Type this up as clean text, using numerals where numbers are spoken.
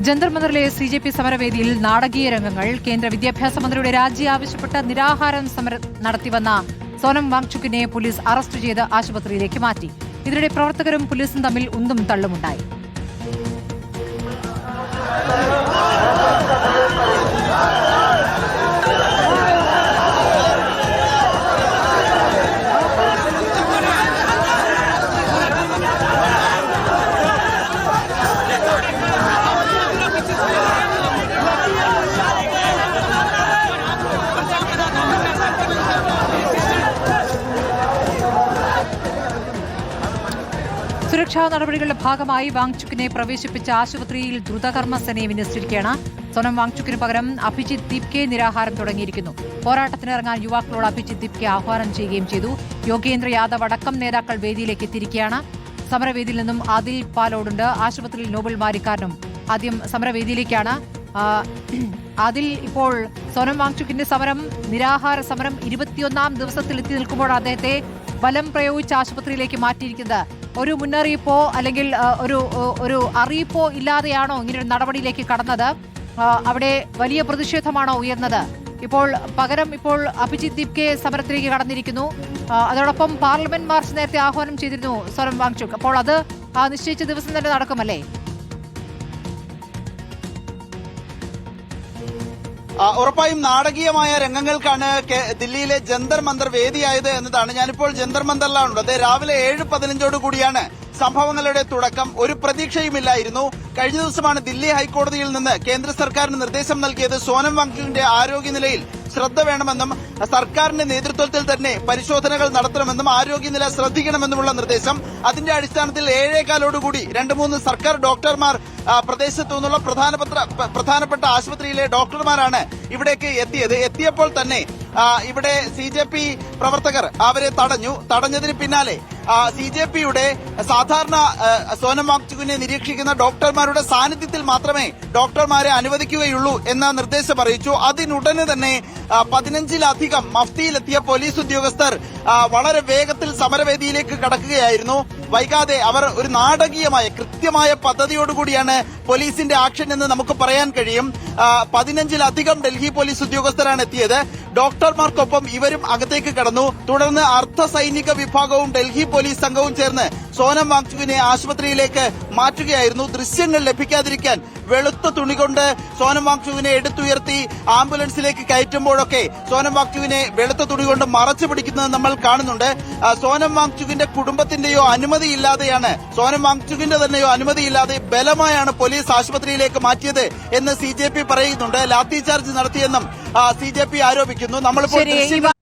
Jantar മന്ദറിലെ CJP സമരവേദിയിൽ നാടകീയ രംഗങ്ങൾ. കേന്ദ്ര വിദ്യാഭ്യാസ മന്ത്രിയുടെ രാജി ആവശ്യപ്പെട്ട് നിരാഹാരം സമരം നടത്തിവന്ന സോനം വാങ്ചുക്കിനെ പോലീസ് അറസ്റ്റ് ചെയ്ത് ആശുപത്രിയിലേക്ക് മാറ്റി. ഇതിനിടെ പ്രവർത്തകരും പോലീസും തമ്മിൽ ഉന്തും തള്ളുമുണ്ടായി. സുരക്ഷാ നടപടികളുടെ ഭാഗമായി വാങ്ചുക്കിനെ പ്രവേശിപ്പിച്ച ആശുപത്രിയിൽ ദ്രുതകർമ്മ സേനയെ വിന്യസിച്ചിരിക്കുകയാണ്. സോനം വാങ്ചുക്കിന് പകരം അഭിജിത് ദീപ്കെ നിരാഹാരം തുടങ്ങിയിരിക്കുന്നു. പോരാട്ടത്തിനിറങ്ങാൻ യുവാക്കളോട് അഭിജിത് ദീപ്കെ ആഹ്വാനം ചെയ്യുകയും ചെയ്തു. യോഗേന്ദ്ര യാദവ് അടക്കം നേതാക്കൾ വേദിയിലേക്ക് എത്തിയിരിക്കുകയാണ്. സമരവേദിയിൽ നിന്നും ആദിൽ പാലോടുണ്ട്. ആശുപത്രിയിൽ നോബൽ മാരിക്കാരനും ആദ്യം സമരവേദിയിലേക്കാണ്. അതിൽ ഇപ്പോൾ സോനം വാങ്ചുക്കിന്റെ നിരാഹാര സമരം 21ാം ദിവസത്തിൽ എത്തി നിൽക്കുമ്പോൾ അദ്ദേഹത്തെ ബലം പ്രയോഗിച്ച് ആശുപത്രിയിലേക്ക് മാറ്റിയിരിക്കുന്നത് ഒരു മുന്നറിയിപ്പോ അല്ലെങ്കിൽ ഒരു അറിയിപ്പോ ഇല്ലാതെയാണോ ഇങ്ങനൊരു നടപടിയിലേക്ക് കടന്നത്? അവിടെ വലിയ പ്രതിഷേധമാണോ ഉയർന്നത്? പകരം അഭിജിത് ദീപ്കെ സമരത്തിലേക്ക് കടന്നിരിക്കുന്നു. അതോടൊപ്പം പാർലമെന്റ് മാർച്ച് നേരത്തെ ആഹ്വാനം ചെയ്തിരുന്നു സോനം വാങ്ചുക്. അപ്പോൾ അത് നിശ്ചയിച്ച ദിവസം തന്നെ നടക്കുമല്ലേ? ഉറപ്പായും നാടകീയമായ രംഗങ്ങൾക്കാണ് ദില്ലിയിലെ ജന്തർ മന്ദർ വേദിയായത് എന്നതാണ്. ഞാനിപ്പോൾ ജന്തർ മന്ദറിലാണുള്ളത്. രാവിലെ 7:15 കൂടിയാണ് സംഭവങ്ങളുടെ തുടക്കം. ഒരു പ്രതീക്ഷയുമില്ലായിരുന്നു. കഴിഞ്ഞ ദിവസമാണ് ദില്ലി ഹൈക്കോടതിയിൽ നിന്ന് കേന്ദ്ര സർക്കാരിന് നിർദ്ദേശം നൽകിയത് സോനം വാങ്ചുക്കിന്റെ ആരോഗ്യനിലയിൽ ശ്രദ്ധ വേണമെന്നും സർക്കാരിന്റെ നേതൃത്വത്തിൽ തന്നെ പരിശോധനകൾ നടത്തണമെന്നും ആരോഗ്യനില ശ്രദ്ധിക്കണമെന്നുമുള്ള നിർദ്ദേശം. അതിന്റെ അടിസ്ഥാനത്തിൽ 7:15 2-3 സർക്കാർ ഡോക്ടർമാർ പ്രദേശത്തു നിന്നുള്ള പ്രധാനപ്പെട്ട ആശുപത്രിയിലെ ഡോക്ടർമാരാണ് ഇവിടേക്ക് എത്തിയത്. എത്തിയപ്പോൾ തന്നെ ഇവിടെ CJP പ്രവർത്തകർ അവരെ തടഞ്ഞതിന് പിന്നാലെ CJPയുടെ സാധാരണ സോനം വാങ്ചുക്കിനെ നിരീക്ഷിക്കുന്ന ഡോക്ടർമാരുടെ സാന്നിധ്യത്തിൽ മാത്രമേ ഡോക്ടർമാരെ അനുവദിക്കുകയുള്ളൂ എന്ന നിർദ്ദേശം അറിയിച്ചു. അതിനുടനെ തന്നെ 15-ലധികം മഫ്തിയിലെത്തിയ പോലീസ് ഉദ്യോഗസ്ഥർ വളരെ വേഗത്തിൽ സമരവേദിയിലേക്ക് കടക്കുകയായിരുന്നു. വൈകാതെ അവർ ഒരു നാടകീയമായ കൃത്യമായ പദ്ധതിയോടുകൂടിയാണ് പോലീസിന്റെ ആക്ഷൻ എന്ന് നമുക്ക് പറയാൻ കഴിയും. 15-ലധികം ഡൽഹി പോലീസ് ഉദ്യോഗസ്ഥരാണ് എത്തിയത്. ഡോക്ടർമാർക്കൊപ്പം ഇവരും അകത്തേക്ക് കടന്നു. തുടർന്ന് അർദ്ധ സൈനിക വിഭാഗവും ഡൽഹി പോലീസ് സംഘവും ചേർന്ന് സോനം വാങ്ചുക്കിനെ ആശുപത്രിയിലേക്ക് മാറ്റുകയായിരുന്നു. ദൃശ്യങ്ങൾ ലഭിക്കാതിരിക്കാൻ വെളുത്ത തുണി കൊണ്ട് സോനം വാങ്ചുക്കിനെ എടുത്തുയർത്തി ആംബുലൻസിലേക്ക് കയറ്റുമ്പോഴൊക്കെ സോനം വാങ്ചുക്കിനെ വെളുത്ത തുണി കൊണ്ട് മറച്ചു പിടിക്കുന്നത് നമ്മൾ കാണുന്നുണ്ട്. സോനം വാങ്ചുക്കിന്റെ കുടുംബത്തിന്റെയോ അനുമതിയില്ലാതെയാണ്, സോനം വാങ്ചുക്കിന്റെ തന്നെയോ അനുമതിയില്ലാതെ ബലമായാണ് പോലീസ് ആശുപത്രിയിലേക്ക് മാറ്റിയത് എന്ന് CJP പറയുന്നുണ്ട്. ലാത്തി ചാർജ് നടത്തിയെന്നും CJP ആരോപിക്കുന്നു. നമ്മളിപ്പോൾ